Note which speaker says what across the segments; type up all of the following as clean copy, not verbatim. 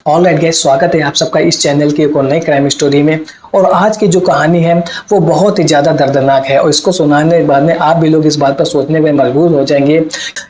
Speaker 1: Alright guys, स्वागत है आप सबका इस चैनल की एक और नई क्राइम स्टोरी में। और आज की जो कहानी है वो बहुत ही ज़्यादा दर्दनाक है और इसको सुनाने के बाद में आप भी लोग इस बात पर सोचने में मजबूर हो जाएंगे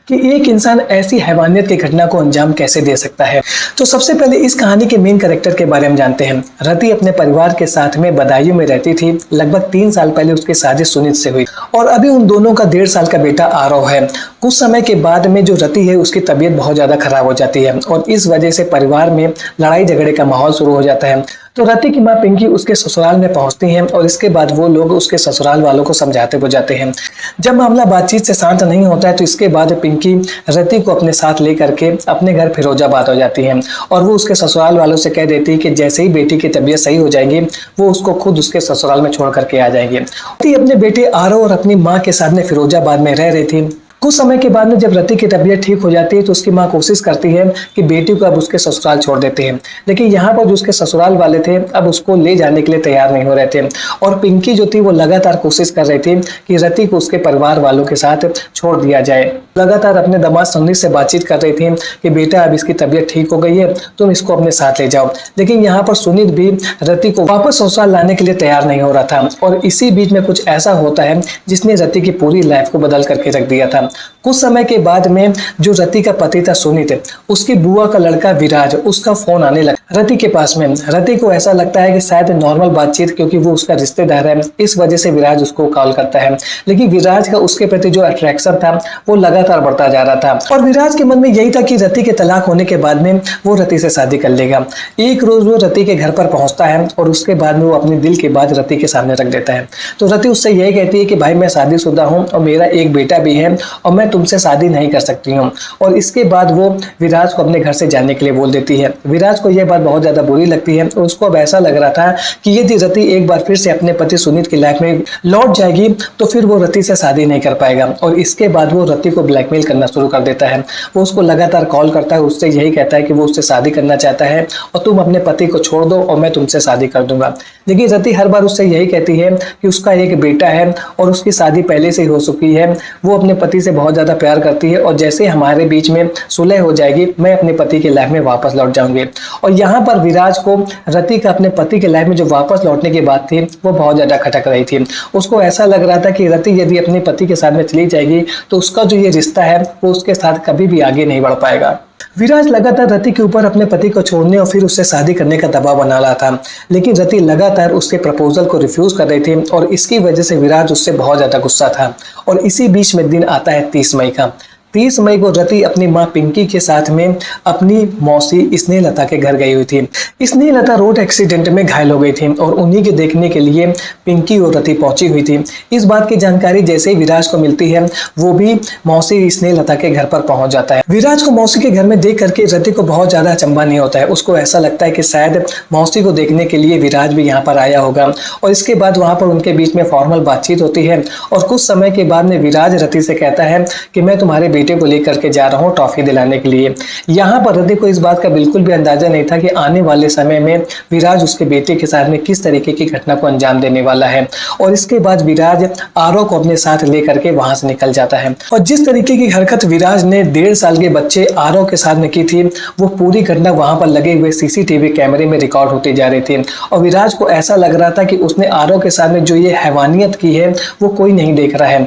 Speaker 1: कि एक इंसान ऐसी हैवानियत की घटना को अंजाम कैसे दे सकता है। तो सबसे पहले इस कहानी के मेन कैरेक्टर के बारे में जानते हैं। रति अपने परिवार के साथ में बदायूं में रहती थी। लगभग 3 साल पहले उसकी शादी सुनीत से हुई और अभी उन दोनों का 1.5 साल का बेटा आरव है। कुछ समय के बाद में जो रति है उसकी तबीयत बहुत ज़्यादा खराब हो जाती है और इस वजह से परिवार में लड़ाई झगड़े का माहौल शुरू हो जाता है। तो रति की माँ पिंकी उसके ससुराल में पहुंचती हैं और इसके बाद वो लोग उसके ससुराल वालों को समझाते बुझाते हैं। जब मामला बातचीत से शांत नहीं होता है तो इसके बाद पिंकी रति को अपने साथ लेकर के अपने घर फिरोजाबाद हो जाती है और वो उसके ससुराल वालों से कह देती है कि जैसे ही बेटी की तबीयत सही हो जाएगी वो उसको खुद उसके ससुराल में छोड़ करके आ जाएगी। रति अपने बेटे आरव और अपनी माँ के साथ में फिरोजाबाद में रह रही थी। कुछ समय के बाद में जब रति की तबीयत ठीक हो जाती है तो उसकी माँ कोशिश करती है कि बेटी को अब उसके ससुराल छोड़ देते हैं, लेकिन यहाँ पर जो उसके ससुराल वाले थे अब उसको ले जाने के लिए तैयार नहीं हो रहे थे। और पिंकी जो थी वो लगातार कोशिश कर रही थी कि रति को उसके परिवार वालों के साथ छोड़ दिया जाए। लगातार अपने दामाद सुनीत से बातचीत कर रही थी कि बेटा अब इसकी तबीयत ठीक हो गई है, तुम इसको अपने साथ ले जाओ। लेकिन यहाँ पर सुनीत भी रति को वापस ससुराल लाने के लिए तैयार नहीं हो रहा था। और इसी बीच में कुछ ऐसा होता है जिसने रति की पूरी लाइफ को बदल करके रख दिया था। कुछ समय के बाद में जो रति का पति था सुनीत, उसकी बुआ का लड़का विराज, उसका फोन आने लगा रति के पास में। रति को ऐसा लगता है कि शायद नॉर्मल बातचीत, क्योंकि वो उसका रिश्तेदार है, इस वजह से विराज उसको कॉल करता है। लेकिन विराज का उसके प्रति जो अट्रैक्शन था वो लगातार बढ़ता जा रहा था और विराज के मन में यही था कि रति के तलाक होने के बाद में वो रति से शादी कर लेगा। एक रोज वो रति के घर पर पहुंचता है और उसके बाद में वो अपने दिल की बात रति के सामने रख देता है। तो रति उससे यही कहती है कि भाई मैं शादीशुदा हूँ और मेरा एक बेटा भी है और मैं तुमसे शादी नहीं कर सकती हूँ। और इसके बाद वो विराज को अपने घर से जाने के लिए बोल देती है। विराज को यह बात बहुत ज्यादा बुरी लगती है और उसको अब ऐसा लग रहा था कि यदि रति एक बार फिर से अपने पति सुनीत की लाइफ में लौट जाएगी तो फिर वो रति से शादी नहीं कर पाएगा। और इसके बाद वो रति को ब्लैकमेल करना शुरू कर देता है। वो उसको लगातार कॉल करता है, उससे यही कहता है कि वो उससे शादी करना चाहता है और तुम अपने पति को छोड़ दो और मैं तुमसे शादी कर दूंगा। लेकिन रति हर बार उससे यही कहती है कि उसका एक बेटा है और उसकी शादी पहले से ही हो चुकी है। वो अपने पति से बहुत ज्यादा प्यार करती है और जैसे हमारे बीच में सुलह हो जाएगी मैं अपने पति के लाइफ में वापस लौट जाऊंगी। और यहाँ पर विराज को रति का अपने पति के लाइफ में जो वापस लौटने की बात थी वो बहुत ज्यादा खटक रही थी। उसको ऐसा लग रहा था कि रति यदि अपने पति के साथ में चली जाएगी तो उसका जो ये रिश्ता है वो उसके साथ कभी भी आगे नहीं बढ़ पाएगा। विराज लगातार रति के ऊपर अपने पति को छोड़ने और फिर उससे शादी करने का दबाव बना रहा था, लेकिन रति लगातार उसके प्रपोजल को रिफ्यूज कर रही थी और इसकी वजह से विराज उससे बहुत ज्यादा गुस्सा था। और इसी बीच में दिन आता है 30 मई का। 30 मई को रति अपनी माँ पिंकी के साथ में अपनी मौसी स्नेहलता के घर गई हुई थी। स्नेहलता रोड एक्सीडेंट में घायल हो गई थी और उन्हीं के देखने के लिए पिंकी और रति पहुंची हुई थी। इस बात की जानकारी जैसे ही विराज को मिलती है वो भी मौसी स्नेहलता के घर पर पहुंच जाता है। विराज को मौसी के घर में देख करके रति को बहुत ज्यादा अचंभा नहीं होता है। उसको ऐसा लगता है कि शायद मौसी को देखने के लिए विराज भी यहाँ पर आया होगा। और इसके बाद वहां पर उनके बीच में फॉर्मल बातचीत होती है और कुछ समय के बाद में विराज रति से कहता है कि मैं तुम्हारे बेटे को लेकर के जा रहा हूँ टॉफी दिलाने के लिए। यहाँ पर रति को इस बात का बिल्कुल भी अंदाजा नहीं था कि आने वाले समय में विराज उसके बेटे के साथ में किस तरीके की घटना को अंजाम देने वाला है। और इसके बाद विराज आरव को अपने साथ लेकर के वहां से निकल जाता है। और जिस तरीके की हरकत विराज ने 1.5 साल के बच्चे आरव के साथ में की थी वो पूरी घटना वहां पर लगे हुए सीसीटीवी कैमरे में रिकॉर्ड होती जा रही थी। और विराज को ऐसा लग रहा था कि उसने आरव के साथ में जो ये हैवानियत की है वो कोई नहीं देख रहा है।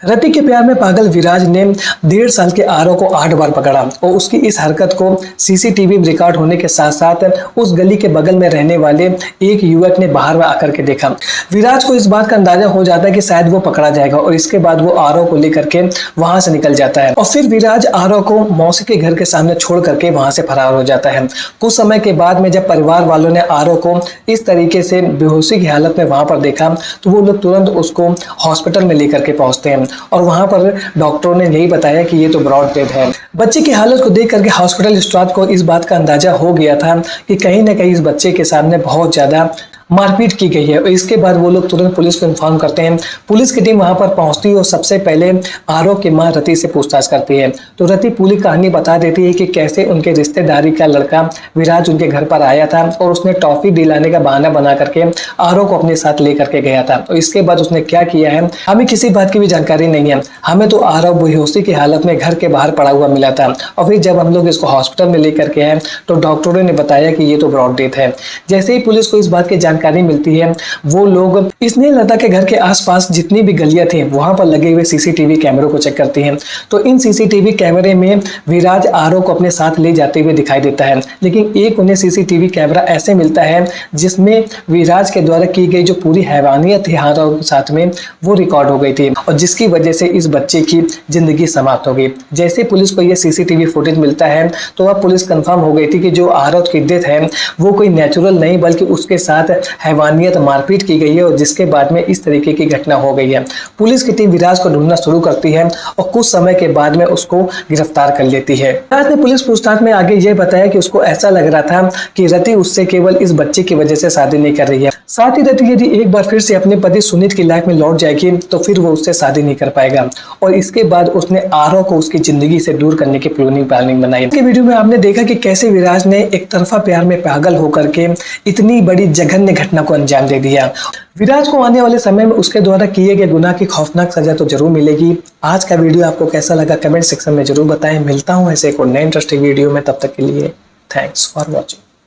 Speaker 1: रति के प्यार में पागल विराज ने 1.5 साल के आरव को 8 बार पकड़ा और उसकी इस हरकत को सीसीटीवी में रिकॉर्ड होने के साथ साथ उस गली के बगल में रहने वाले एक युवक ने बाहर में आकर के देखा। विराज को इस बात का अंदाजा हो जाता है कि शायद वो पकड़ा जाएगा और इसके बाद वो आरव को लेकर के वहां से निकल जाता है। और फिर विराज आरव को मौसी के घर के सामने छोड़ करके वहां से फरार हो जाता है। कुछ समय के बाद में जब परिवार वालों ने आरव को इस तरीके से बेहोशी की हालत में वहां पर देखा तो वो लोग तुरंत उसको हॉस्पिटल में लेकर के पहुंचते हैं और वहां पर डॉक्टरों ने यही बताया कि ये तो ब्रॉड डेथ है। बच्चे की हालत को देख करके हॉस्पिटल स्टाफ को इस बात का अंदाजा हो गया था कि कहीं ना कहीं इस बच्चे के सामने बहुत ज्यादा मारपीट की गई है। और इसके बाद वो लोग तुरंत पुलिस को इन्फॉर्म करते हैं। पुलिस की टीम वहां पर पहुंचती है और सबसे पहले आरव की मां रति से पूछताछ करती है। तो रति पूरी कहानी बता देती है कि कैसे उनके रिश्तेदारी का लड़का विराज उनके घर पर आया था और उसने टॉफी दिलाने का बहाना बना करके आरव को अपने साथ लेकर के गया था। तो इसके बाद उसने क्या किया है हमें किसी बात की भी जानकारी नहीं है। हमें तो आरव बेहोशी की हालत में घर के बाहर पड़ा हुआ मिला था और फिर जब हम लोग इसको हॉस्पिटल में लेकर के आए तो डॉक्टरों ने बताया कि ये तो ब्रॉड डेथ है। जैसे ही पुलिस को इस बात की जानकारी मिलती है वो लोग स्नेह लता के घर के आसपास जितनी भी गलियां थी वहां पर लगे हुए सीसीटीवी कैमरों को चेक करती हैं। तो इन सीसीटीवी कैमरे में विराज आरव को अपने साथ ले जाते हुए दिखाई देता है, लेकिन एक उन्हें सीसीटीवी कैमरा ऐसे मिलता है जिसमें विराज के द्वारा की गई जो पूरी हैवानियत थी आरव के साथ में वो रिकॉर्ड हो गई थी और जिसकी वजह से इस बच्चे की जिंदगी समाप्त हो गई। जैसे पुलिस को यह सीसीटीवी फुटेज मिलता है तो अब पुलिस कंफर्म हो गई थी कि जो आरव की डेथ है वो कोई नेचुरल नहीं बल्कि उसके साथ हैवानियत मारपीट की गई है और जिसके बाद में इस तरीके की घटना हो गई है। पुलिस की टीम विराज को ढूंढना शुरू करती है और कुछ समय के बाद में उसको गिरफ्तार कर लेती है। विराज ने पुलिस पूछताछ में आगे ये बताया कि उसको ऐसा लग रहा था कि रति उससे केवल इस बच्चे की वजह से शादी नहीं कर रही है, साथ ही रति यदि एक बार फिर से अपने पति सुनीत की लाइफ में लौट जाएगी तो फिर वो उससे शादी नहीं कर पाएगा। और इसके बाद उसने आरव को उसकी जिंदगी से दूर करने की प्लानिंग बनाई। इस वीडियो में आपने देखा कि कैसे विराज ने एक तरफा प्यार में पागल होकर के इतनी बड़ी जघन्य घटना को अंजाम दे दिया। विराज को आने वाले समय में उसके द्वारा किए गए गुनाह की खौफनाक सजा तो जरूर मिलेगी। आज का वीडियो आपको कैसा लगा कमेंट सेक्शन में जरूर बताएं। मिलता हूं ऐसे एक और नए इंटरेस्टिंग वीडियो में, तब तक के लिए थैंक्स फॉर वॉचिंग।